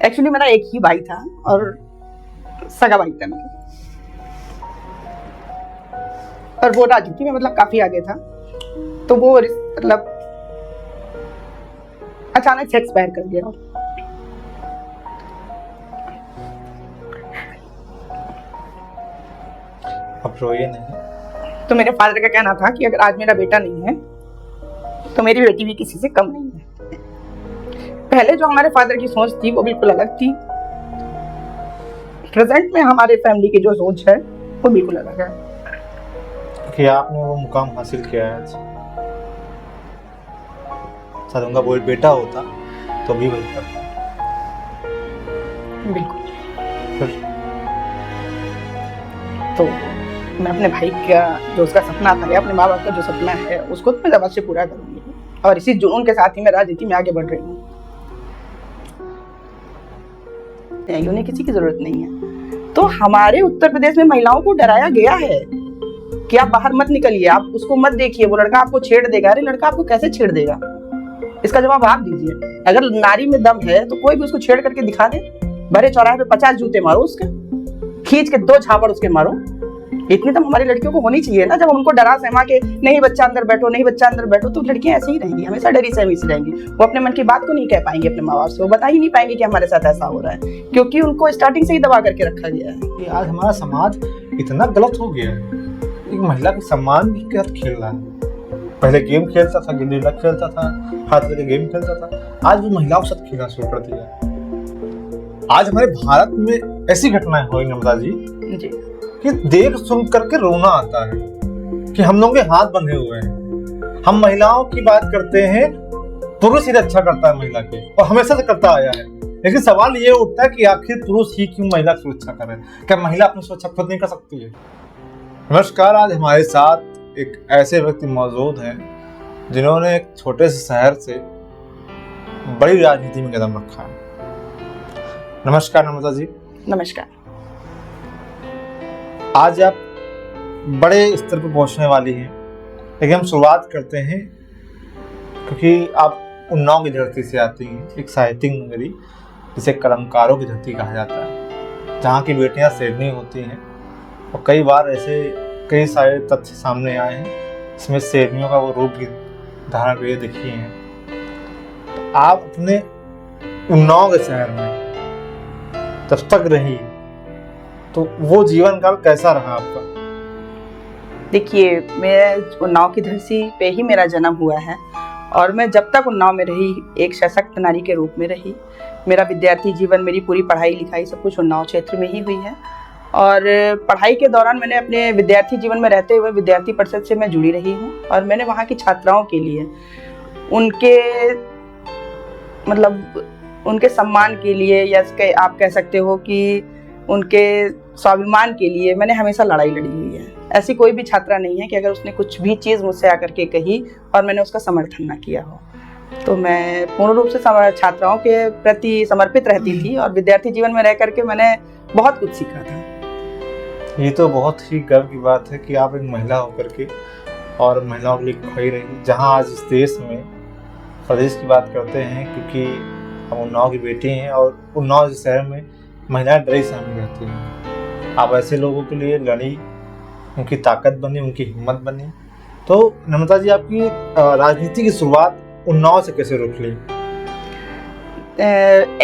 Actually मेरा एक ही भाई था और सगा भाई था मेरा, और वो राजनीति में मतलब काफी आगे था। तो वो मतलब अचानक से एक्सपायर कर गया। अब रोइए नहीं। तो मेरे फादर का कहना था कि अगर आज मेरा बेटा नहीं है तो मेरी बेटी भी किसी से कम नहीं है। पहले जो हमारे फादर की सोच थी वो बिल्कुल अलग थी। प्रेजेंट में हमारे फैमिली की जो सोच है वो बिल्कुल अलग है। कि आपने वो मुकाम हासिल किया है आज। शायद उनका वो बेटा होता तो भी वही करता। बिल्कुल। फिर तो मैं अपने भाई का जो उसका सपना था या अपने माँ बाप का जो सपना है उसको तो मैं दवा से पूरा करूंगी, और इसी जुनून के साथ ही मैं राजनीति में आगे बढ़ रही हूँ। उन्हें किसी की जरूरत नहीं है। तो हमारे उत्तर प्रदेश में महिलाओं को डराया गया है कि आप बाहर मत निकलिए, आप उसको मत देखिए, वो लड़का आपको छेड़ देगा। अरे लड़का आपको कैसे छेड़ देगा, इसका जवाब आप दीजिए। अगर नारी में दम है तो कोई भी उसको छेड़ करके दिखा दे। बड़े चौराहे पे 50 जूते मारो उसके, खींच के 2 झापड़ उसके मारो। इतनी दम हमारी लड़कियों को होनी चाहिए ना। जब उनको डरा सहमा के नहीं बच्चा अंदर बैठो, नहीं बच्चा अंदर बैठो, तो लड़कियां ऐसे ही रहेंगी, हमेशा डरी सहमी सी रहेंगी। वो अपने मन की बात को नहीं कह पाएंगी अपने माँ बाप से, वो बता ही नहीं पाएंगे कि हमारे साथ ऐसा हो रहा है, क्योंकि उनको स्टार्टिंग से ही दबा करके रखा गया है। कि आज हमारा समाज इतना गलत हो गया है, एक महिला के सम्मान के साथ खेल रहा है। पहले गेम खेलता था, गिल्ली डंडा खेलता था, हाथ लेके गेम खेलता था, आज वो महिलाओं के साथ खेलना शुरू कर दिया। आज हमारे भारत में ऐसी घटनाएं हुई नम्रता जी कि देख सुन करके रोना आता है कि हम लोगों के हाथ बंधे हुए हैं। हम महिलाओं की बात करते हैं, पुरुष ही रक्षा करता है महिला की, और हमेशा से करता आया है। लेकिन सवाल ये उठता है कि आखिर पुरुष ही क्यों महिला की सुरक्षा करे? क्या महिला अपनी सुरक्षा खुद नहीं कर सकती है? नमस्कार, आज हमारे साथ एक ऐसे व्यक्ति मौजूद हैं जिन्होंने एक छोटे से शहर से बड़ी राजनीति में कदम रखा है। नमस्कार नम्रता जी। नमस्कार। आज आप बड़े स्तर पर पहुंचने वाली हैं, लेकिन हम शुरुआत करते हैं क्योंकि आप उन्नाव की धरती से आती हैं, एक साहित्यिक नगरी जिसे कलमकारों की धरती कहा जाता है, जहाँ की बेटियां शेरनी होती हैं। और कई बार ऐसे कई सारे तथ्य सामने आए हैं इसमें शेरनियों का वो रूप भी धारण करके दिखी हैं। तो आप अपने उन्नाव के शहर में तब तक रही, तो वो जीवन काल कैसा रहा आपका? देखिए, मैं उन्नाव की धरती पे ही मेरा जन्म हुआ है, और मैं जब तक उन्नाव में रही एक सशक्त नारी के रूप में रही। मेरा विद्यार्थी जीवन, मेरी पूरी पढ़ाई लिखाई सब कुछ उन्नाव क्षेत्र में ही हुई है। और पढ़ाई के दौरान मैंने अपने विद्यार्थी जीवन में रहते हुए विद्यार्थी परिषद से मैं जुड़ी रही हूँ, और मैंने वहाँ की छात्राओं के लिए उनके मतलब उनके सम्मान के लिए, या आप कह सकते हो कि उनके स्वाभिमान के लिए मैंने हमेशा लड़ाई लड़ी हुई है। ऐसी कोई भी छात्रा नहीं है कि अगर उसने कुछ भी चीज़ मुझसे आकर के कही और मैंने उसका समर्थन ना किया हो। तो मैं पूर्ण रूप से छात्राओं के प्रति समर्पित रहती थी, और विद्यार्थी जीवन में रह करके मैंने बहुत कुछ सीखा था। ये तो बहुत ही गर्व की बात है कि आप एक महिला होकर के और महिलाओं के लिए खड़ी रही। जहाँ आज इस देश में प्रदेश की बात करते हैं, क्योंकि हम उन्नाव की बेटी हैं और उन्नाव शहर में महिलाएं डरी सहमी रहती हैं। आप ऐसे लोगों के लिए लड़ी, उनकी ताकत बनी, उनकी हिम्मत बनी। तो नम्रता जी, आपकी राजनीति की शुरुआत उन्नाव से कैसे रुक ली?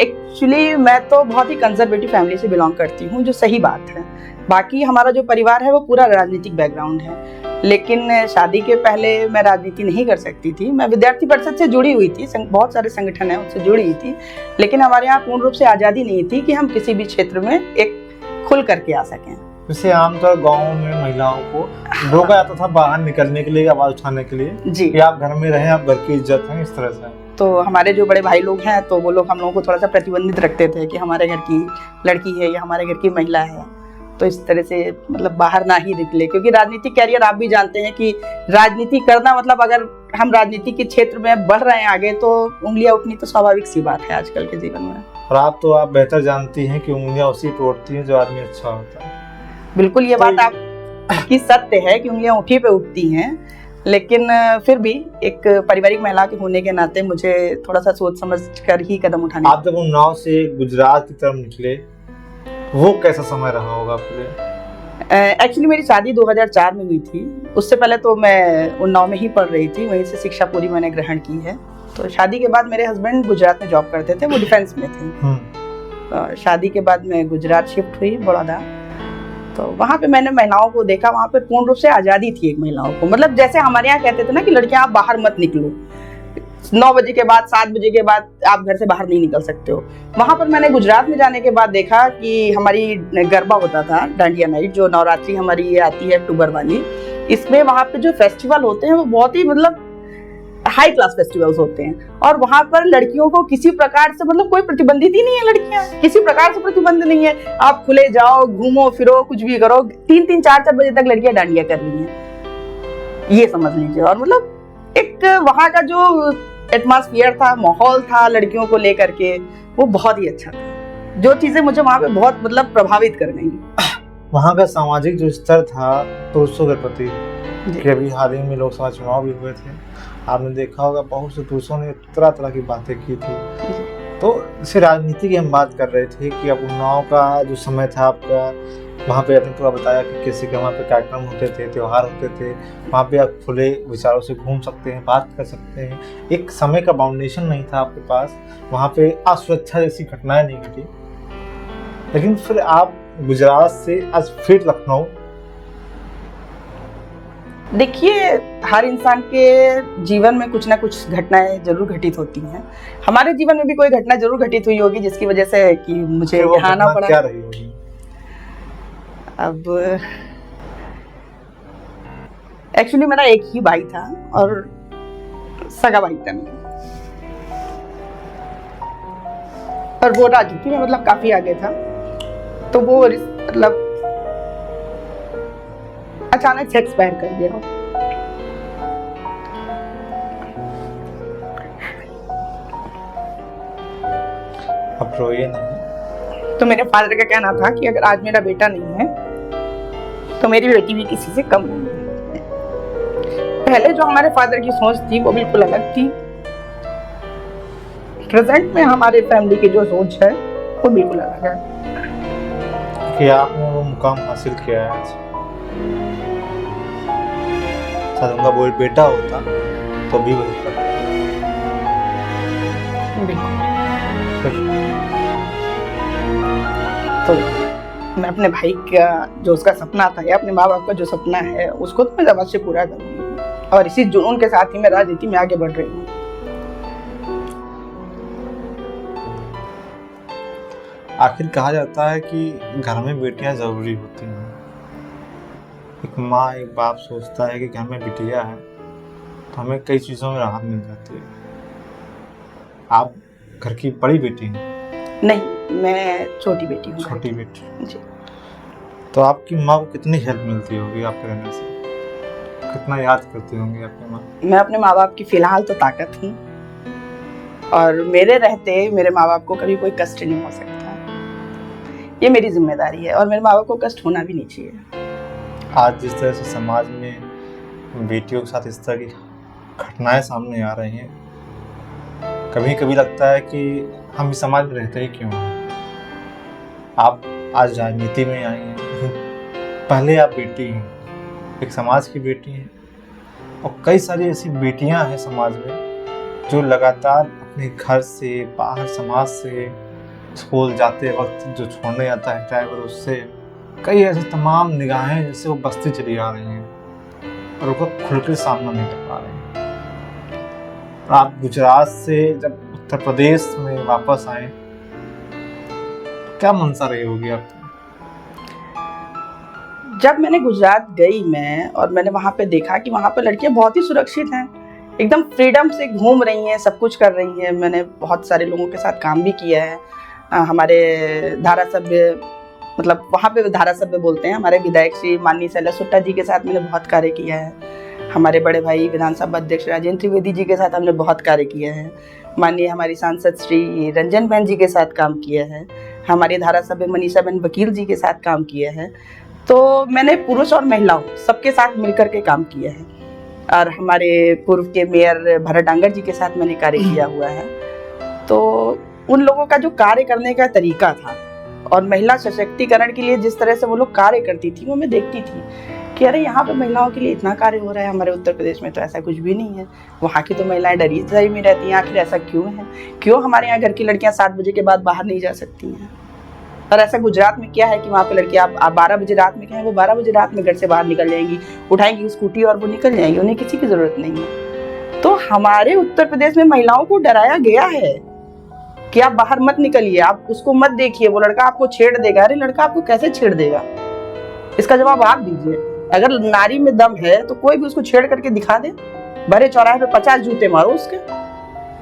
एक्चुअली मैं तो बहुत ही कंजर्वेटिव फैमिली से बिलोंग करती हूँ, जो सही बात है। बाकी हमारा जो परिवार है वो पूरा राजनीतिक बैकग्राउंड है, लेकिन शादी के पहले मैं राजनीति नहीं कर सकती थी। मैं विद्यार्थी परिषद से जुड़ी हुई थी, बहुत सारे संगठन हैं उनसे जुड़ी हुई थी, लेकिन हमारे यहाँ पूर्ण रूप से आज़ादी नहीं थी कि हम किसी भी क्षेत्र में एक खुल करके आ सकें। जैसे आमतौर गाँव में महिलाओं को रोका जाता था बाहर निकलने के लिए, आवाज उठाने के लिए जी, कि आप घर में रहें, आप घर की इज्जत हैं, इस तरह से। तो हमारे जो बड़े भाई लोग हैं तो वो लोग हम लोगों को थोड़ा सा प्रतिबंधित रखते थे कि हमारे घर की लड़की है या हमारे घर की महिला है, तो इस तरह से मतलब बाहर ना ही निकले। क्योंकि राजनीतिक कैरियर आप भी जानते हैं कि राजनीति करना मतलब अगर हम राजनीति के क्षेत्र में बढ़ रहे हैं आगे, तो उंगलियां उठनी तो स्वाभाविक सी बात है आजकल के जीवन में। और आप बेहतर जानती हैं कि उंगलियां उसी पे उठती हैं जो आदमी अच्छा होता है। बिल्कुल, ये बात आपकी सत्य है कि उंगलियां उठी पे उठती हैं, लेकिन फिर भी एक पारिवारिक महिला के होने के नाते मुझे थोड़ा सा सोच समझ कर ही कदम उठाने। आप जब उन्नाव से गुजरात की तरफ निकले, वो कैसा समय रहा होगा पूरे? एक्चुअली मेरी शादी 2004 में हुई थी। उससे पहले तो मैं उन्नाव में ही पढ़ रही थी, वहीं से शिक्षा पूरी मैंने ग्रहण की है। तो शादी के बाद मेरे हस्बैंड गुजरात में जॉब करते थे, वो डिफेंस में थे। शादी के बाद मैं गुजरात शिफ्ट हुई, बड़ौदा। तो वहाँ पे मैंने महिलाओं को देखा, वहाँ पे पूर्ण रूप से आज़ादी थी एक महिलाओं को। मतलब जैसे हमारे यहाँ कहते थे ना कि लड़कियां आप बाहर मत निकलो, 9 बजे के बाद 7 बजे के बाद आप घर से बाहर नहीं निकल सकते हो। वहाँ पर मैंने गुजरात में जाने के बाद देखा कि हमारी गरबा होता था, डांडिया नाइट, जो नवरात्रि हमारी ये आती है अक्टूबर वाली। इसमें वहाँ पे जो फेस्टिवल होते हैं वो बहुत ही मतलब हाई क्लास फेस्टिवल्स होते हैं। और वहाँ पर लड़कियों को किसी प्रकार से मतलब कोई प्रतिबंधित ही नहीं है, लड़कियां किसी प्रकार से प्रतिबंध नहीं है। आप खुले जाओ, घूमो फिरो, कुछ भी करो। 3-3, 4-4 बजे तक लड़कियां डांडिया कर रही हैं, ये समझ लीजिए। और मतलब एक वहाँ का जो एटमॉस्फेयर था, माहौल था लड़कियों को लेकर के, वो बहुत ही अच्छा था। जो चीजें मुझे वहाँ पे बहुत मतलब प्रभावित कर गई। वहाँ का सामाजिक जो स्तर था पुरुषों के प्रति, कि अभी हाल ही में लोकसभा चुनाव भी हुए थे, आपने देखा होगा बहुत से पुरुषों ने तरह तरह की बातें की थी। तो इसे राजनीति की हम बात कर रहे थे कि अब उन्नाव का जो समय था आपका, वहाँ पे आपने पूरा बताया कि कैसे के वहाँ पे कार्यक्रम होते थे, त्योहार होते थे। वहाँ पे आप खुले विचारों से घूम सकते हैं, बात कर सकते हैं। एक समय का बाउंडेशन नहीं था आपके पास। वहाँ पे असुरक्षा जैसी घटनाएं नहीं घटी। लेकिन फिर आप गुजरात से आज फिर लखनऊ। देखिए, हर इंसान के जीवन में कुछ ना कुछ घटनाएं जरूर घटित होती हैं। हमारे जीवन में भी कोई घटना जरूर घटित हुई होगी जिसकी वजह से कि मुझे यहाँ आना पड़ा। क्या रही होगी? अब एक्चुअली मेरा एक ही भाई था और सगा भाई था मेरा, और वो राजनीति में मतलब काफी आगे था। तो वो मतलब अचानक से एक्सपायर कर गया। अब रोइए नहीं। तो मेरे फादर का कहना था कि अगर आज मेरा बेटा नहीं है तो मेरी बेटी भी किसी से कम नहीं है। पहले जो हमारे फादर की सोच थी वो बिल्कुल अलग थी। प्रेजेंट में हमारे फैमिली की जो सोच है वो बिल्कुल अलग है। कि आपने वो मुकाम हासिल किया है आज। शायद उनका वो बेटा होता तो भी वही करता। तो मैं अपने भाई का जो उसका सपना था या अपने माँ बाप का जो सपना है उसको तो मैं अवश्य पूरा करूंगी, और इसी जुनून के साथ ही मैं राजनीति में आगे बढ़ रही हूँ। आखिर कहा जाता है कि घर में बेटियां जरूरी होती हैं। एक माँ एक बाप सोचता है कि घर में बिटिया है तो हमें कई चीज़ों में राहत मिल जाती है। आप घर की बड़ी बेटी हैं? नहीं, मैं छोटी बेटी हूँ। छोटी बेटी जी। तो आपकी माँ को कितनी हेल्प मिलती होगी आपके रहने से? कितना याद करती होंगी आपकी माँ? मैं अपने माँ बाप की फिलहाल तो ताकत हूँ, और मेरे रहते मेरे माँ बाप को कभी कोई कष्ट नहीं हो सकता। ये मेरी जिम्मेदारी है और मेरे माँ बाप को कष्ट होना भी नहीं चाहिए। आज जिस तरह से समाज में बेटियों के साथ इस तरह की घटनाएं सामने आ रही हैं, कभी कभी लगता है कि हम इस समाज में रहते ही क्यों हैं। आप आज राजनीति में आई हैं, पहले आप बेटी हैं, एक समाज की बेटी हैं, और कई सारी ऐसी बेटियां हैं समाज में जो लगातार अपने घर से बाहर, समाज से, स्कूल जाते वक्त जो छोड़ने आता है ड्राइवर, उससे कई ऐसे तमाम निगाहें जैसे वो बस्ती चली आ रही हैं और उनका खुल के सामना नहीं कर पा रहे हैं। आप गुजरात से जब उत्तर प्रदेश में वापस आए, क्या मंशा रही होगी आपकी? जब मैंने गुजरात गई मैं, और मैंने वहाँ पे देखा कि वहाँ पे लड़कियां बहुत ही सुरक्षित हैं, एकदम फ्रीडम से घूम रही हैं, सब कुछ कर रही हैं। मैंने बहुत सारे लोगों के साथ काम भी किया है। हमारे धारासभ्य, मतलब वहाँ पे धारासभ्य बोलते हैं, हमारे विधायक श्री माननीय शैलेश सुट्टा जी के साथ मैंने बहुत कार्य किया है। हमारे बड़े भाई विधानसभा अध्यक्ष राजेंद्र त्रिवेदी जी के साथ हमने बहुत कार्य किया है। माननीय हमारी सांसद श्री रंजन बहन जी के साथ काम किया है। हमारी धारासभ्य मनीषा बहन वकील जी के साथ काम किया है। तो मैंने पुरुष और महिलाओं सबके साथ मिलकर के काम किया है। और हमारे पूर्व के मेयर भरत डांगर जी के साथ मैंने कार्य किया हुआ है। तो उन लोगों का जो कार्य करने का तरीका था और महिला सशक्तिकरण के लिए जिस तरह से वो लोग कार्य करती थी, वो मैं देखती थी कि अरे यहाँ पे महिलाओं के लिए इतना कार्य हो रहा है, हमारे उत्तर प्रदेश में तो ऐसा कुछ भी नहीं है। वहाँ की तो महिलाएं डरी डरी में रहती हैं, आखिर ऐसा क्यों है? क्यों हमारे यहाँ घर की लड़कियाँ 7 बजे के बाद बाहर नहीं जा सकती हैं? और ऐसा गुजरात में क्या है कि वहाँ पे लड़कियाँ आप 12 बजे रात में कहें, वो 12 बजे रात में घर से बाहर निकल जाएंगी, उठाएंगी स्कूटी और वो निकल जाएंगी, उन्हें किसी की जरूरत नहीं है। तो हमारे उत्तर प्रदेश में महिलाओं को डराया गया है कि आप बाहर मत निकलिए, आप उसको मत देखिए, वो लड़का आपको छेड़ देगा। अरे लड़का आपको कैसे छेड़ देगा? इसका जवाब आप दीजिए। अगर नारी में दम है तो कोई भी उसको छेड़ करके दिखा दे, भरे चौराहे पे 50 जूते मारो उसके,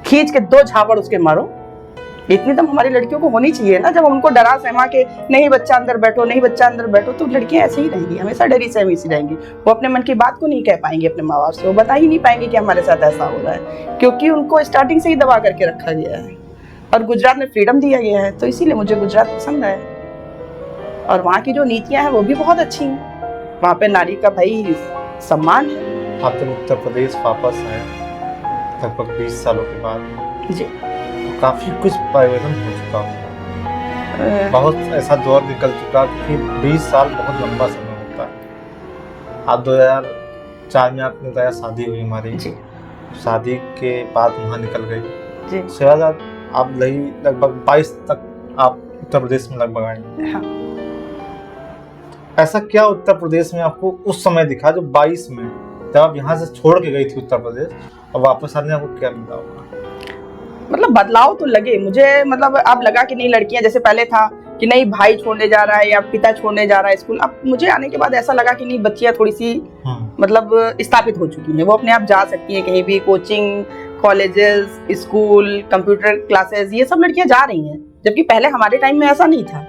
खींच के 2 झापड़ उसके मारो। इतनी दम हमारी लड़कियों को होनी चाहिए ना। जब उनको डरा सहमा के नहीं बच्चा अंदर बैठो, नहीं बच्चा अंदर बैठो, तो लड़कियां ऐसे ही रहेंगी, हमेशा डरी सहमी सी रहेंगी। वो अपने मन की बात को नहीं कह पाएंगे अपने माँ बाप से, वो बता ही नहीं पाएंगे कि हमारे साथ ऐसा हो रहा है, क्योंकि उनको स्टार्टिंग से ही दबा करके रखा गया है। और गुजरात में फ्रीडम दिया गया है, तो इसीलिए मुझे गुजरात पसंद है। और वहाँ की जो नीतियाँ हैं वो भी बहुत अच्छी हैं। वहाँ पे नारी का भाई सम्मान है। आप जब उत्तर प्रदेश वापस आए लगभग 20 सालों के बाद जी, तो काफी कुछ परिवर्तन हो चुका होगा, बहुत ऐसा दौर निकल चुका कि 20 साल बहुत लंबा समय होता है। आप 2004 में आपने बताया शादी हुई हमारी जी, शादी के बाद वहाँ निकल गई जी, उसके बाद आप लगभग 22 तक आप उत्तर प्रदेश में लगभग आई। हाँ। ऐसा क्या उत्तर प्रदेश में आपको उस समय दिखा जो 22 में जब आप यहाँ से छोड़ के गई थी उत्तर प्रदेश और वापस आने आपको क्या मिला होगा? मतलब बदलाव तो लगे मुझे, मतलब अब लगा कि नहीं लड़कियां जैसे पहले था कि नहीं भाई छोड़ने जा रहा है या पिता छोड़ने जा रहा है स्कूल। अब मुझे आने के बाद ऐसा लगा कि नहीं बच्चियां थोड़ी सी मतलब स्थापित हो चुकी हैं, वो अपने आप जा सकती हैं कहीं भी, coaching, colleges, school, computer classes, ये सब लड़कियां जा रही हैं। जबकि पहले हमारे टाइम में ऐसा नहीं था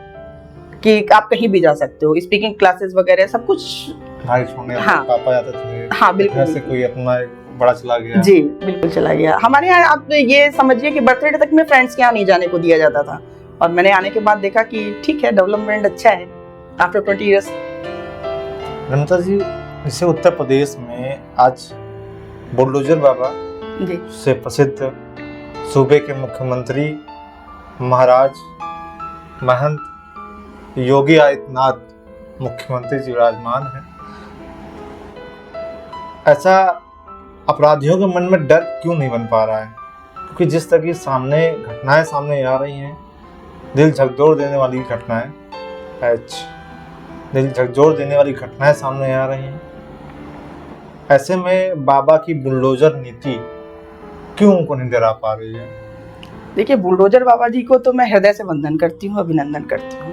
कि आप कहीं भी जा सकते हो, स्पीकिंग क्लासेस वगैरह सब कुछ। भाई छोड़ने हाँ, पापा जाते थे, हाँ बिल्कुल, से कोई अपना बड़ा चला गया। जी बिल्कुल चला गया। हमारे यहाँ आप ये समझिए कि बर्थडे तक में फ्रेंड्स के यहाँ नहीं जाने को दिया जाता था, और मैंने आने के बाद देखा कि ठीक है, डेवलपमेंट अच्छा है आफ्टर 20 इयर्स। रमता जी, जैसे उत्तर प्रदेश में आज बुलडोजर बाबा जी से प्रसिद्ध सूबे के मुख्यमंत्री महाराज महंत योगी आदित्यनाथ मुख्यमंत्री जी विराजमान हैं। ऐसा अपराधियों के मन में डर क्यों नहीं बन पा रहा है? क्योंकि जिस तरह की घटनाएं सामने आ रही हैं, दिल झकझोर देने वाली घटनाएं सामने आ रही हैं। ऐसे में बाबा की बुलडोजर नीति क्यों उनको नहीं डरा पा रही है? देखिए, बुलडोजर बाबा जी को तो मैं हृदय से वंदन करती हूँ, अभिनंदन करती हूँ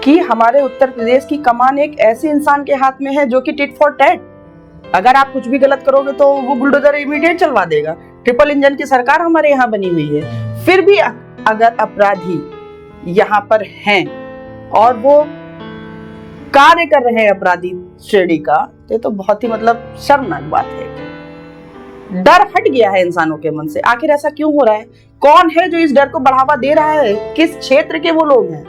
कि हमारे उत्तर प्रदेश की कमान एक ऐसे इंसान के हाथ में है जो कि टिट फॉर टैट। अगर आप कुछ भी गलत करोगे तो वो बुलडोजर इमीडिएट चलवा देगा। ट्रिपल इंजन की सरकार हमारे यहाँ बनी हुई है। फिर भी अगर अपराधी यहाँ पर हैं और वो कार्य कर रहे हैं अपराधी श्रेणी का, तो बहुत ही मतलब शर्मनाक बात है। डर हट गया है इंसानों के मन से। आखिर ऐसा क्यों हो रहा है? कौन है जो इस डर को बढ़ावा दे रहा है? किस क्षेत्र के वो लोग हैं?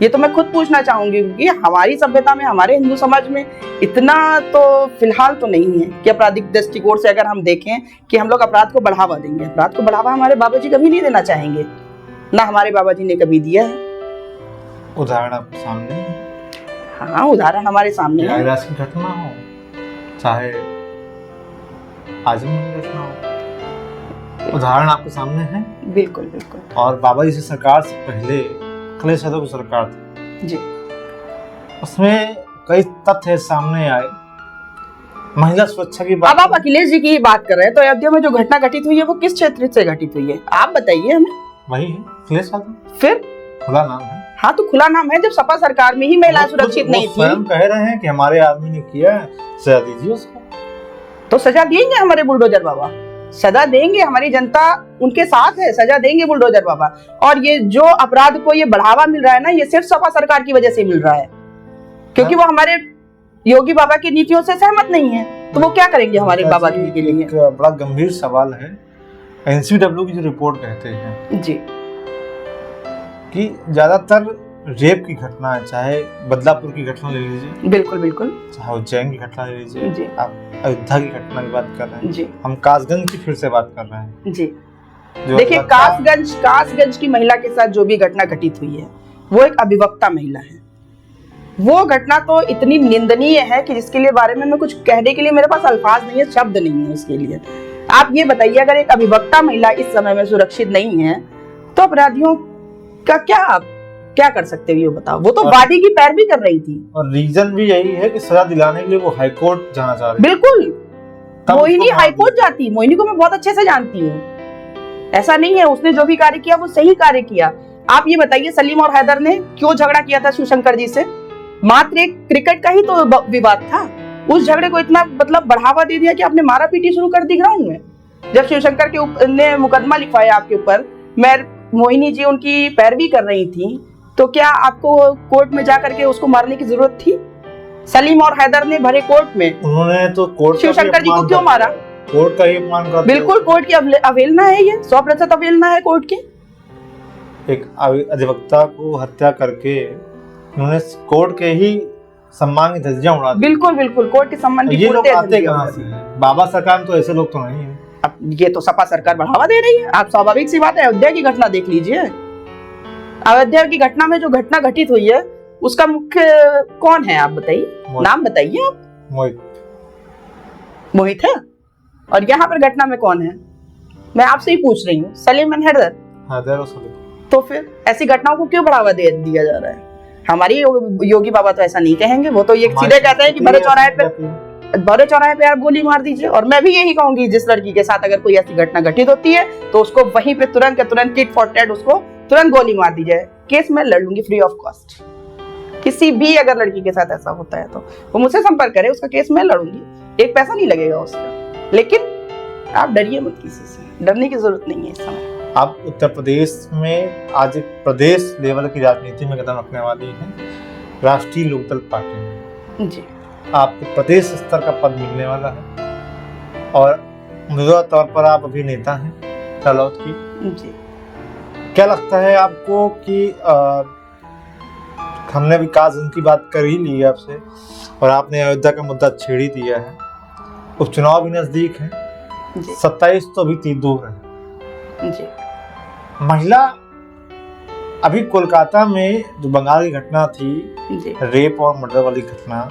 ये तो मैं खुद पूछना चाहूंगी, क्योंकि हमारी सभ्यता में, हमारे हिंदू समाज में इतना तो फिलहाल तो नहीं है कि आपराधिक दृष्टिकोण से अगर हम देखें कि हम लोग अपराध को बढ़ावा देंगे। अपराध को बढ़ावा हमारे बाबा जी कभी नहीं देना चाहेंगे, ना हमारे बाबा जी ने कभी दिया है। उदाहरण आपके सामने? हाँ, उदाहरण हमारे सामने है। की घटना हो, चाहे आजम की घटना हो, उदाहरण आपके सामने है। बिल्कुल बिल्कुल। और बाबा जी से सरकार से पहले अखिलेश यादव की सरकार थी जी, उसमें कई तथ्य सामने आए। महिला सुरक्षा की बात। अब आप अखिलेश जी की बात कर रहे हैं, तो अयोध्या में जो घटना घटित हुई है वो किस क्षेत्र से घटित हुई है? आप बताइए हमें। वही है अखिलेश यादव। फिर खुला नाम है। हाँ, तो खुला नाम है। जब सपा सरकार में ही महिलाएं सुरक्षित नहीं थी, स्वयं कह रहे हैं कि हमारे आदमी ने किया, सजा दीजिए उसको। तो सजा देंगे हमारे बुलडोजर बाबा, सजा देंगे। हमारी जनता उनके साथ है, सजा देंगे बुलडोजर बाबा। और ये जो अपराध को ये बढ़ावा मिल रहा है ना, ये सिर्फ सपा सरकार की वजह से मिल रहा है, क्योंकि वो हमारे योगी बाबा की नीतियों से सहमत नहीं है। तो वो क्या करेंगे हमारे बाबा जी के लिए? एक बड़ा गंभीर सवाल है। एनसीडब्ल्यू की जो रिपोर्ट कहते हैं जी कि ज्यादातर रेप की घटना है, चाहे बदलापुर की घटना ले लीजिए, बिल्कुल बिल्कुल चाहे उज्जैन की घटना ले लीजिए, जी आप अयोध्या की घटना की बात कर रहे हैं, जी हम कासगंज की फिर से बात कर रहे हैं। जी। जो देखिए, लगता- कासगंज की महिला के साथ जो भी घटना घटित हुई है, वो एक अभिवक्ता महिला है। वो घटना तो इतनी निंदनीय है कि जिसके लिए बारे में मैं कुछ कहने के लिए मेरे पास अल्फाज नहीं है, शब्द नहीं है उसके लिए। आप ये बताइए, अगर एक अभिवक्ता महिला इस समय में सुरक्षित नहीं है तो अपराधियों का क्या कर सकते हो, ये बताओ। वो तो वादी की पैरवी कर रही थी, और रीजन भी यही है कि सजा दिलाने के लिए वो हाईकोर्ट जाना चाह रही है। बिल्कुल। तब मोहिनी उसको हाईकोर्ट जाती, मोहिनी को मैं बहुत अच्छे से जानती हूँ। ऐसा नहीं है, उसने जो भी कार्य किया वो सही कार्य किया। आप ये बताइए, सलीम और हैदर ने क्यों झगड़ा किया था शिवशंकर जी से? मात्र एक क्रिकेट का ही तो विवाद था। उस झगड़े को इतना मतलब बढ़ावा दे दिया कि आपने मारा पीटी शुरू कर दी ग्राउंड में। जब शिवशंकर के ने मुकदमा लिखवाया आपके ऊपर, मैं मोहिनी जी उनकी पैरवी कर रही थी, तो क्या आपको कोर्ट में जाकर के उसको मारने की जरूरत थी? सलीम और हैदर ने भरे कोर्ट में, उन्होंने तो कोर्ट शिवशंकर जी को क्यों मारा? कोर्ट का ही अपमान कर दिया। बिल्कुल, कोर्ट की अवहेलना है, ये 100% अवहेलना है कोर्ट की। एक अधिवक्ता को हत्या करके उन्होंने कोर्ट के ही सम्मान की धज्जियां उड़ा दी। बिल्कुल बिल्कुल, कोर्ट के सम्मान की ये लोग पूर्णतः आते धज्जियां कहाँ उड़ा से दी। हैं? बाबा सरकार तो ऐसे लोग तो नहीं है। अब ये तो सपा सरकार बढ़ावा दे रही है। आप स्वाभाविक सी बात है, अयोध्या की घटना देख लीजिए। अयोध्या की घटना में जो घटना घटित हुई है, उसका मुख्य कौन है आप बताइए, नाम बताइए आप। मोहित है। और यहाँ पर घटना में कौन है? मैं आपसे ही पूछ रही हूँ, सलीम एंड हैदर। तो फिर ऐसी घटनाओं को क्यों बढ़ावा दिया जा रहा है? हमारी योगी बाबा तो ऐसा नहीं कहेंगे। वो तो ये सीधे कहते हैं कि भरे चौराहे पे आप गोली मार दीजिए। और मैं भी यही कहूंगी, जिस लड़की के साथ अगर कोई ऐसी घटना घटित होती है तो उसको वहीं पे तुरंत टिट फॉर टैट उसको तुरंत गोली मार दी जाए। केस मैं लड़ लूंगी फ्री ऑफ कॉस्ट। किसी भी अगर लड़की के साथ ऐसा होता है तो वो मुझसे संपर्क करे, उसका केस मैं लड़ूंगी, एक पैसा नहीं लगेगा उसका। लेकिन आप डरिए मत किसी से, डरने की जरूरत नहीं है इस समय। आप उत्तर प्रदेश में आज एक प्रदेश लेवल की राजनीति में कदम रखने वाली है राष्ट्रीय लोकदल पार्टी में। जी, आपको प्रदेश स्तर का पद मिलने वाला है और मौजूदा तौर पर आप अभी नेता हैं कलौत की। जी। क्या लगता है आपको कि हमने विकास की बात कर ही ली है आपसे और आपने अयोध्या का मुद्दा छेड़ ही दिया है, उपचुनाव भी नजदीक है, 27 तो अभी 3 दूर है जी। महिला अभी कोलकाता में जो बंगाल की घटना थी जी। रेप और मर्डर वाली घटना,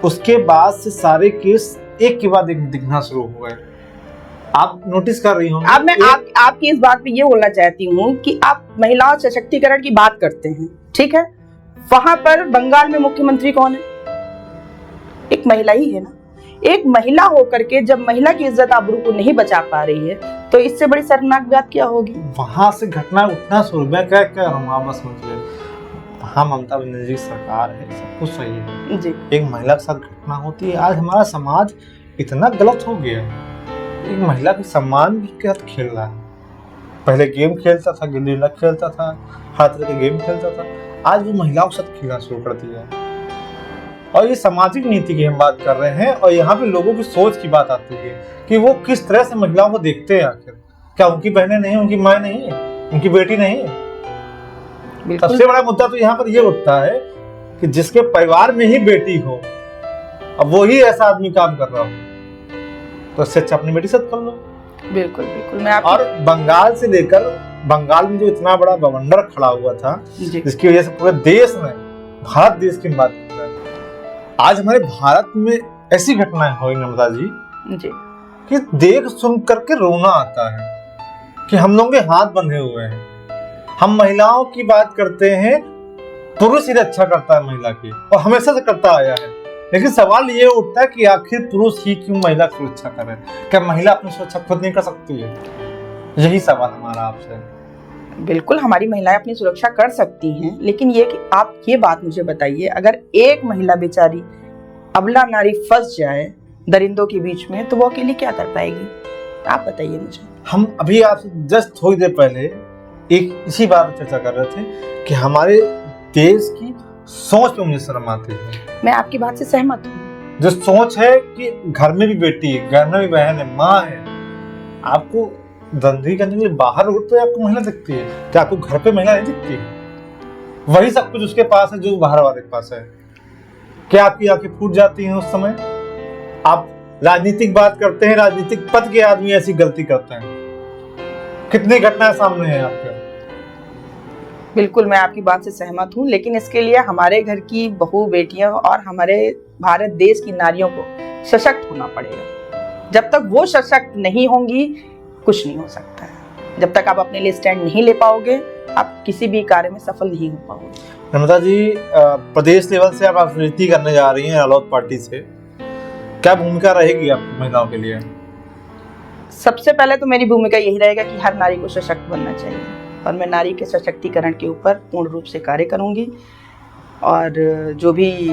उसके बाद से सारे केस एक के बाद एक दिखना शुरू हो गए। आप नोटिस कर रही होंगी। अब मैं आपकी इस बात पे ये बोलना चाहती हूँ कि आप महिला सशक्तिकरण की बात करते हैं, ठीक है। वहां पर बंगाल में मुख्यमंत्री कौन है? एक महिला ही है ना। एक महिला होकर के जब महिला की इज्जत आबरू को नहीं बचा पा रही है तो इससे बड़ी शर्मनाक बात क्या होगी? वहां से घटना उठना शुरू, मैं क्या कह रहा हूँ आप बस समझिए। वहाँ ममता बनर्जी की सरकार है, सब कुछ सही है जी। एक महिला के साथ घटना होती है। आज हमारा समाज इतना गलत हो गया है, एक महिला के सम्मान के साथ खेल रहा है। पहले गेम खेलता था, गिल्ली डंडा खेलता था, हर तरह के गेम खेलता था, आज वो महिलाओं के साथ खेलना शुरू कर दिया है। और ये सामाजिक नीति की हम बात कर रहे हैं और यहाँ पे लोगों की सोच की बात आती है कि वो किस तरह से महिलाओं को देखते हैं। आखिर क्या उनकी बहनें नहीं, उनकी माँ नहीं है, उनकी बेटी नहीं है? सबसे बड़ा मुद्दा तो यहाँ पर ये उठता है कि जिसके परिवार में ही बेटी हो, अब वो ही ऐसा आदमी काम कर रहा हो, तो इससे अच्छा अपनी बेटी साथ कर लो। बिल्कुल बिल्कुल। मैं और बंगाल से लेकर बंगाल में जो इतना बड़ा बवंडर खड़ा हुआ था, जिसकी वजह से पूरे देश में, भारत देश की बात कर रहे हैं, आज हमारे भारत में ऐसी घटनाएं हुई नम्रता जी कि देख सुन करके रोना आता है कि हम लोगों के हाथ बंधे हुए हैं। हम महिलाओं की बात करते हैं, पुरुष ही रक्षा करता है महिला की और हमेशा से करता आया है। लेकिन सवाल ये उठता है कि आखिर पुरुष ही क्यों महिला की सुरक्षा करे? क्या महिला अपनी सुरक्षा खुद नहीं कर सकती है? यही सवाल हमारा आपसे। बिल्कुल, हमारी महिलाएं अपनी सुरक्षा कर सकती हैं, लेकिन ये कि आप ये बात मुझे बताइए, अगर एक महिला बेचारी अबला नारी फंस जाए दरिंदों के बीच में तो वो अकेली क्या कर पाएगी? आप बताइए मुझे। हम अभी आपसे जस्ट थोड़ी देर पहले एक इसी बात पर चर्चा कर रहे थे कि हमारे देश की सोच पे मुझे शर्म आती है। मैं आपकी बात से सहमत हूँ। जो सोच है कि घर में भी बेटी है, घर में भी बहन है, माँ है, आपको धंधे करने के लिए बाहर रोड पे आपको महिला दिखती है, क्या आपको घर पे महिला नहीं दिखती? वही सब कुछ उसके पास है जो बाहर वाले के पास है। क्या आपकी आंखें फूट जाती हैं उस समय? आप राजनीतिक बात करते हैं, राजनीतिक पद के आदमी ऐसी गलती करते हैं। कितनी घटनाएं सामने हैं आपके? बिल्कुल मैं आपकी बात से सहमत हूँ, लेकिन इसके लिए हमारे घर की बहू बेटियां और हमारे भारत देश की नारियों को सशक्त होना पड़ेगा। जब तक वो सशक्त नहीं होंगी कुछ नहीं हो सकता है। जब तक आप अपने लिए स्टैंड नहीं ले पाओगे आप किसी भी कार्य में सफल नहीं हो पाओगे। नम्रता जी, प्रदेश लेवल से आप राजनीति करने जा रही हैं रालोद पार्टी से, क्या भूमिका रहेगी आपकी महिलाओं के लिए? सबसे पहले तो मेरी भूमिका यही रहेगा कि हर नारी को सशक्त बनना चाहिए और मैं नारी के सशक्तिकरण के ऊपर पूर्ण रूप से कार्य करूंगी और जो भी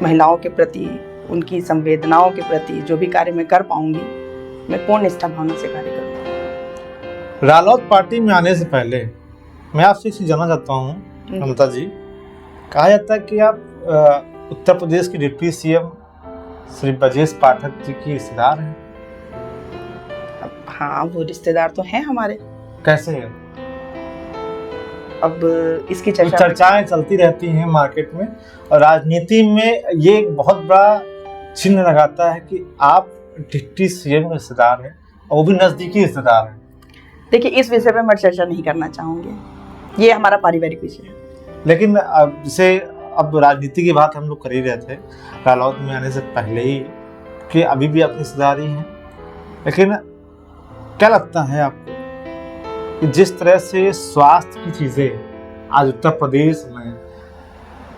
महिलाओं के प्रति, उनकी संवेदनाओं के प्रति जो भी कार्य मैं कर पाऊंगी मैं पूर्ण निष्ठा भावना से कार्य करूंगी। रालोद पार्टी में आने से पहले मैं आपसे इसे जानना चाहता हूँ नम्रता जी, कहा जाता है कि आप उत्तर प्रदेश के डिप्टी सीएम श्री ब्रजेश पाठक जी की रिश्तेदार हैं। हाँ, वो रिश्तेदार तो हैं हमारे। कैसे है? अब इसकी चर्चाएं चलती रहती हैं मार्केट में और राजनीति में ये एक बहुत बड़ा चिन्ह लगाता है कि आप डिप्टी सीएम के रिश्तेदार हैं और वो भी नजदीकी रिश्तेदार हैं। देखिए, इस विषय पे मैं चर्चा नहीं करना चाहूंगी, ये हमारा पारिवारिक विषय है। लेकिन जैसे अब राजनीति की बात हम लोग कर ही रहे थे रालोद में आने से पहले ही कि अभी भी आप रिश्तेदारी हैं, लेकिन क्या लगता है आपको कि जिस तरह से स्वास्थ्य की चीजें आज उत्तर प्रदेश में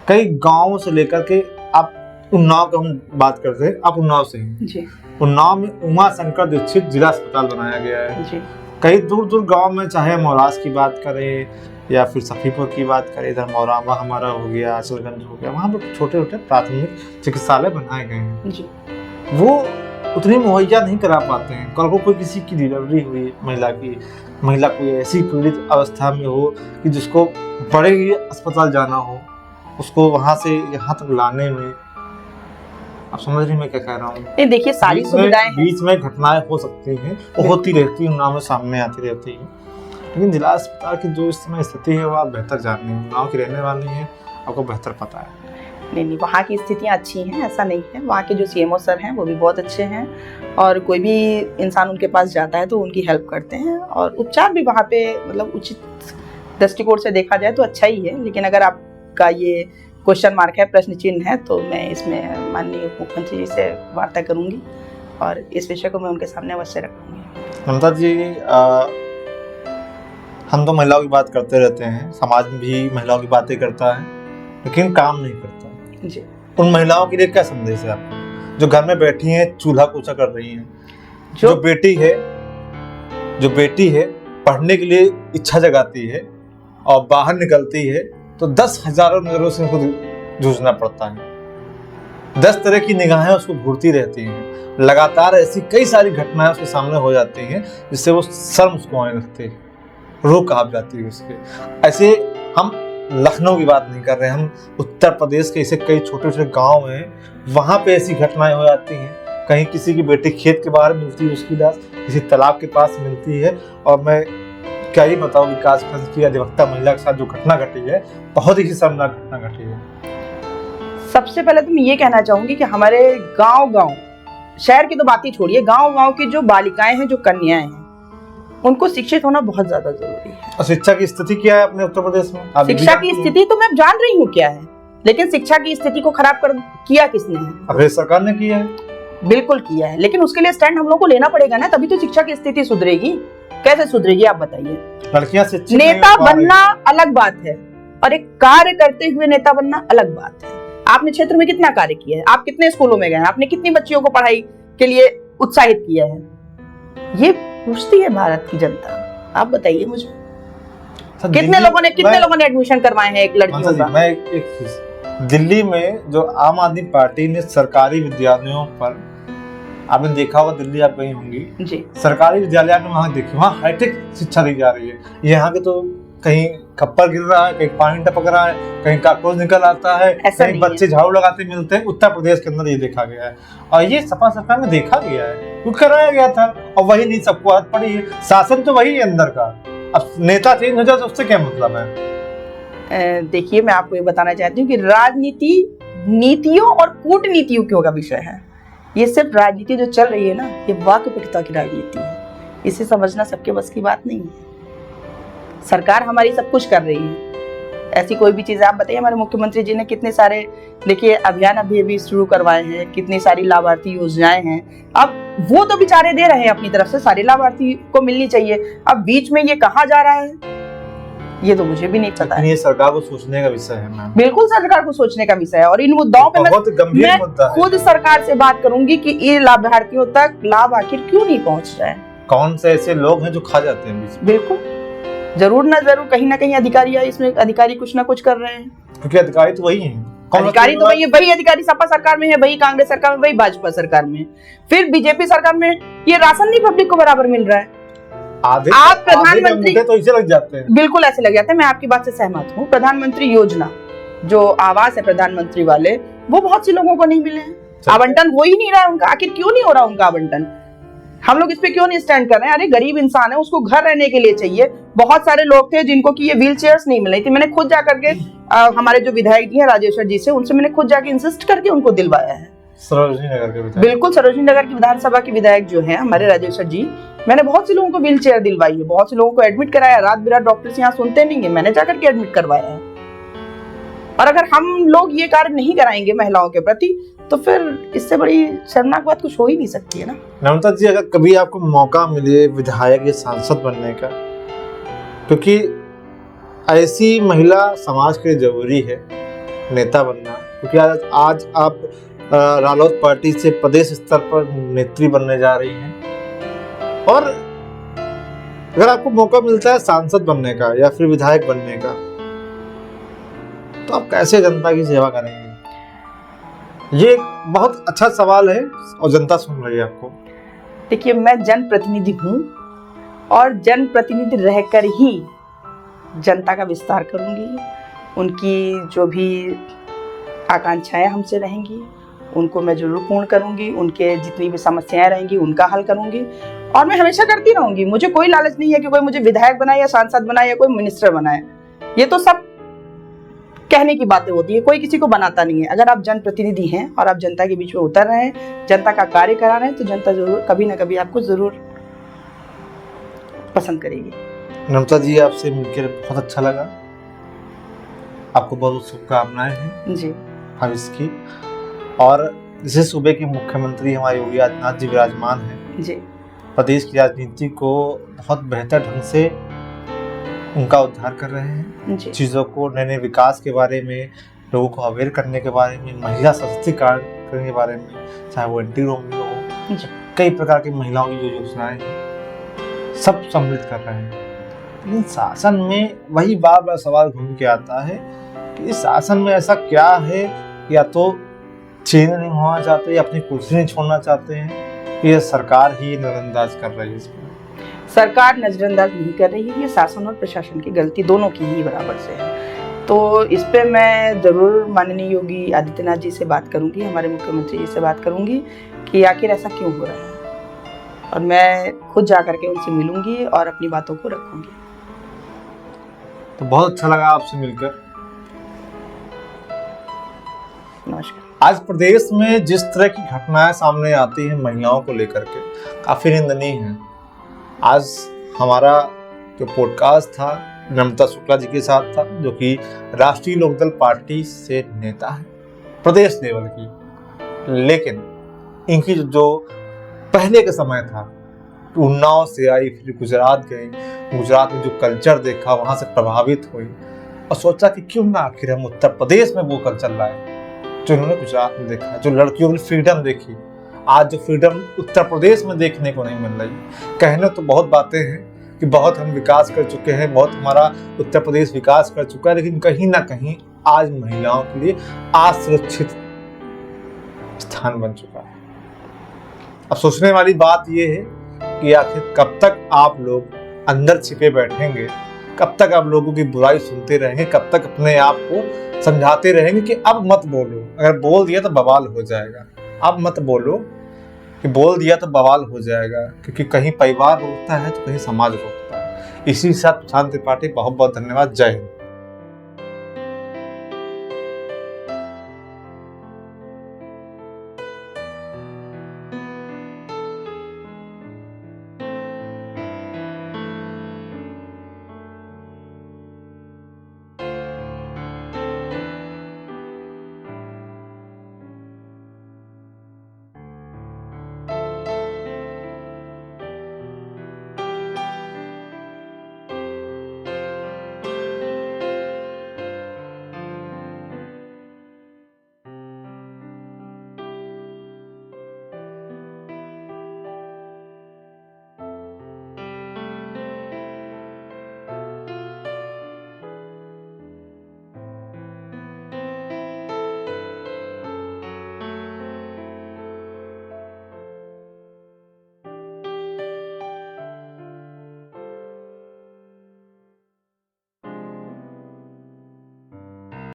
कई गांवों से लेकर के, आप उन्नाव की हम बात करते हैं, आप उन्नाव से हैं जी। उन्नाव में उमा शंकर दीक्षित जिला अस्पताल बनाया गया है जी। कई दूर दूर गांव में, चाहे मौरास की बात करें या फिर सफीपुर की बात करें, इधर मौरामा हमारा हो गया, अचलगंज हो गया, वहाँ पर छोटे छोटे प्राथमिक चिकित्सालय बनाए गए हैं जी। वो उतनी मुहैया नहीं करा पाते हैं। कल को कोई किसी की डिलीवरी हुई महिला कोई ऐसी पीड़ित अवस्था में हो कि जिसको बड़े ही अस्पताल जाना हो, उसको वहां से यहाँ तक लाने में, आप समझ रही मैं क्या कह रहा हूँ? नहीं, देखिए सारी सुविधाएं बीच में घटनाएं हो सकती हैं, वो होती रहती है, उन्नाव में सामने आती रहती है, लेकिन जिला अस्पताल की जो इस समय स्थिति है वो आप बेहतर जानते हैं, उन्नाव की रहने वाली हैं, आपको बेहतर पता है। नहीं, वहाँ की स्थितियाँ अच्छी हैं, ऐसा नहीं है। वहाँ के जो सीएमओ सर हैं वो भी बहुत अच्छे हैं और कोई भी इंसान उनके पास जाता है तो उनकी हेल्प करते हैं और उपचार भी वहाँ पे मतलब उचित दृष्टिकोण से देखा जाए तो अच्छा ही है। लेकिन अगर आपका ये क्वेश्चन मार्क है, प्रश्न चिन्ह है, तो मैं इसमें माननीय मुख्यमंत्री जी से वार्ता करूँगी और इस विषय को मैं उनके सामने अवश्य रखूँगी। ममता जी, हम तो महिलाओं की बात करते रहते हैं, समाज में भी महिलाओं की बातें करता है लेकिन काम नहीं करता जी। उन महिलाओं के लिए क्या संदेश है आपको जो घर में बैठी हैं, चूल्हा पोछा कर रही हैं, जो बेटी है पढ़ने के लिए इच्छा जगाती है और बाहर निकलती है तो 10 हजारों नजरों से खुद जूझना पड़ता है, 10 तरह की निगाहें उसको घूरती रहती हैं, लगातार ऐसी कई सारी घटनाएं उसके सामने हो जाती हैं जिससे वो शर्म उसको आने लगती है, रूह कांप जाती है उसके। ऐसे हम लखनऊ की बात नहीं कर रहे हैं, हम उत्तर प्रदेश के ऐसे कई छोटे छोटे गांव हैं, वहां पे ऐसी घटनाएं हो जाती हैं। कहीं किसी की बेटी खेत के बाहर मिलती है, उसकी लाश किसी तालाब के पास मिलती है, और मैं क्या ही बताऊं विकासगंज की अधिवक्ता महिला के साथ जो घटना घटी है, बहुत ही शर्मनाक घटना घटी है। सबसे पहले तो मैं ये कहना चाहूंगी कि हमारे गांव शहर की तो बात ही छोड़िए, गांव की जो बालिकाएं हैं, जो कन्याएं हैं, उनको शिक्षित होना बहुत ज्यादा जरूरी है। और शिक्षा की स्थिति क्या है अपने उत्तर प्रदेश में? शिक्षा की स्थिति तो मैं जान रही हूँ क्या है, लेकिन शिक्षा की स्थिति को खराब किया किसने है? अभी सरकार ने किया है, बिल्कुल किया है, लेकिन उसके लिए स्टैंड हम लोग को लेना पड़ेगा ना, तभी तो शिक्षा की स्थिति सुधरेगी। कैसे सुधरेगी आप बताइए? लड़कियां शिक्षित नेता बनना अलग बात है और एक कार्य करते हुए नेता बनना अलग बात है। आपने क्षेत्र में कितना कार्य किया है, आप कितने स्कूलों में गए हैं, आपने कितनी बच्चियों को पढ़ाई के लिए उत्साहित किया है, ये पूछती है भारत की जनता। आप बताइए मुझे, कितने लोगों ने एडमिशन करवाए हैं एक लड़कियों का? मैं एक चीज, दिल्ली में जो आम आदमी पार्टी ने सरकारी विद्यालयों पर, आपने देखा होगा, दिल्ली आप गई होंगी जी, सरकारी विद्यालय में वहाँ देखिए, वहाँ हाईटेक शिक्षा दी जा रही है। यहाँ के तो कहीं खप्पर गिर रहा है, कहीं पानी टपक रहा है, कहीं काकरोच निकल आता है, कहीं बच्चे झाड़ू लगाते मिलते हैं। उत्तर प्रदेश के अंदर ये देखा गया है और ये सपा सरकार में देखा गया है, वो कराया गया था और वही नहीं सबको आदत पड़ी है। शासन तो वही है अंदर का, अब नेता चेंज हो जाए तो उससे क्या मतलब है? देखिए, मैं आपको ये बताना चाहती हूँ कि राजनीति नीतियों और कूटनीतियों का विषय है। ये सिर्फ राजनीति जो चल रही है ना, ये वाकपटुता की राजनीति है। इसे समझना सबके बस की बात नहीं है। सरकार हमारी सब कुछ कर रही है, ऐसी कोई भी चीज़ आप बताइए। हमारे मुख्यमंत्री जी ने कितने सारे देखिए अभियान अभी शुरू करवाए हैं, कितनी सारी लाभार्थी योजनाएं हैं। अब वो तो बेचारे दे रहे हैं अपनी तरफ से, सारे लाभार्थी को मिलनी चाहिए। अब बीच में ये कहाँ जा रहा है, ये तो मुझे भी नहीं पता है। ये सरकार को सोचने का विषय है मैम। बिल्कुल सरकार को सोचने का विषय है, और इन मुद्दाओं पे मैं खुद सरकार से बात करूंगी कि ये लाभार्थियों तक लाभ आखिर क्यों नहीं पहुंच रहा है। कौन से ऐसे लोग हैं जो खा जाते हैं बीच में? बिल्कुल, जरूर ना जरूर कहीं ना कहीं अधिकारी कुछ ना कुछ कर रहे हैं, क्योंकि अधिकारी तो वही हैं। अधिकारी तो वही अधिकारी सपा सरकार में है, वही कांग्रेस सरकार में, वही भाजपा सरकार में, फिर बीजेपी सरकार में ये राशन नहीं पब्लिक को बराबर मिल रहा है। आप प्रधानमंत्री तो इसे लग जाते हैं, बिल्कुल ऐसे लग जाते हैं। मैं आपकी बात से सहमत हूँ। प्रधानमंत्री योजना जो आवास है प्रधानमंत्री वाले, वो बहुत से लोगों को नहीं मिले हैं, आवंटन हो ही नहीं रहा है उनका। आखिर क्यों नहीं हो रहा उनका आवंटन? हम लोग इस पे क्यों नहीं स्टैंड कर रहे हैं? अरे गरीब इंसान है, उसको घर रहने के लिए चाहिए। बहुत सारे लोग थे जिनको कि ये व्हील चेयर्स नहीं मिल रही थी। मैंने खुद जा करके हमारे जो विधायक जी हैं राजेश्वर जी से, उनसे मैंने खुद जाके इंसिस्ट करके उनको दिलवाया है। सरोजनी नगर के विधायक, बिल्कुल सरोजनी नगर की विधानसभा के विधायक जो है हमारे राजेश्वर जी, मैंने बहुत से लोगों को व्हील चेयर दिलवाई है, बहुत से लोगों को एडमिट कराया। रात बिरात डॉक्टर्स यहाँ सुनते नहीं है, मैंने जाकर के एडमिट करवाया है। और अगर हम लोग ये कार्य नहीं कराएंगे महिलाओं के प्रति, तो फिर इससे बड़ी शर्मनाक बात कुछ हो ही नहीं सकती है ना। नम्रता जी, अगर कभी आपको मौका मिले विधायक या सांसद बनने का, क्योंकि ऐसी महिला समाज के लिए जरूरी है नेता बनना, क्योंकि आज आप रालोद पार्टी से प्रदेश स्तर पर नेत्री बनने जा रही हैं, और अगर आपको मौका मिलता है सांसद बनने का या फिर विधायक बनने का, तो आप कैसे जनता की सेवा करेंगे? ये बहुत अच्छा सवाल है और जनता सुन रही है आपको। देखिए, मैं जनप्रतिनिधि हूँ और जनप्रतिनिधि रहकर ही जनता का विस्तार करूँगी। उनकी जो भी आकांक्षाएं हमसे रहेंगी उनको मैं जरूर पूर्ण करूँगी। उनके जितनी भी समस्याएं रहेंगी उनका हल करूँगी, और मैं हमेशा करती रहूँगी। मुझे कोई लालच नहीं है कि कोई मुझे विधायक बनाए या सांसद बनाए या कोई मिनिस्टर बनाए। ये तो सब कहने की बातें होती है, कोई किसी को बनाता नहीं है। अगर आप जनप्रतिनिधि हैं और आप जनता के बीच में उतर रहे हैं, जनता का कार्य करा रहे हैं, तो जनता जरूर कभी ना कभी आपको जरूर पसंद करेगी। नम्रता जी, आपसे मिलकर बहुत अच्छा लगा। आपको बहुत शुभकामनाएं हैं जी भविष्य की। और जिस सूबे के मुख्यमंत्री हमारे योगी आदित्यनाथ जी विराजमान हैं जी, प्रदेश की राजनीति को बहुत बेहतर ढंग से उनका उद्धार कर रहे हैं। चीज़ों को, नए विकास के बारे में, लोगों को अवेयर करने के बारे में, महिला सशक्तिकरण करने के बारे में, चाहे वो एंटी रोमियो हो, कई प्रकार की महिलाओं की जो योजनाएं हैं सब सम्मिलित कर रहे हैं। लेकिन शासन में वही बार बार सवाल घूम के आता है कि इस शासन में ऐसा क्या है, या तो चेंज नहीं होना चाहते या अपनी कुर्सी नहीं छोड़ना चाहते हैं, ये सरकार ही नजरअंदाज कर रही है। इसमें सरकार नजरअंदाज नहीं कर रही है, ये शासन और प्रशासन की गलती दोनों की ही बराबर से है। तो इस पे मैं जरूर माननीय योगी आदित्यनाथ जी से बात करूंगी, हमारे मुख्यमंत्री जी से बात करूंगी कि आखिर ऐसा क्यों हो रहा है, और मैं खुद जा करके उनसे मिलूंगी और अपनी बातों को रखूंगी। तो बहुत अच्छा लगा आपसे मिलकर। नमस्कार। आज प्रदेश में जिस तरह की घटनाएं सामने आती हैं महिलाओं को लेकर के, काफी निंदनीय है। आज हमारा जो पॉडकास्ट था नम्रता शुक्ला जी के साथ था, जो कि राष्ट्रीय लोकदल पार्टी से नेता है प्रदेश लेवल की। लेकिन इनकी जो पहले का समय था, उन्नाव से आई, फिर गुजरात गई, गुजरात में जो कल्चर देखा वहां से प्रभावित हुई और सोचा कि क्यों ना आखिर हम उत्तर प्रदेश में वो कल्चर लाए जो इन्होंने गुजरात में देखा, जो लड़कियों ने फ्रीडम देखी। आज जो फ्रीडम उत्तर प्रदेश में देखने को नहीं मिल रही। कहने तो बहुत बातें हैं कि बहुत हम विकास कर चुके हैं, बहुत हमारा उत्तर प्रदेश विकास कर चुका है, लेकिन कहीं ना कहीं आज महिलाओं के लिए असुरक्षित स्थान बन चुका है। अब सोचने वाली बात यह है कि आखिर कब तक आप लोग अंदर छिपे बैठेंगे, कब तक आप लोगों की बुराई सुनते रहेंगे, कब तक अपने आप को समझाते रहेंगे कि अब मत बोलो, अगर बोल दिया तो बवाल हो जाएगा। अब मत बोलो कि बोल दिया तो बवाल हो जाएगा, क्योंकि कहीं परिवार रोकता है तो कहीं समाज रोकता है। इसी के साथ प्रशांत त्रिपाठी, बहुत बहुत धन्यवाद। जय हिंद।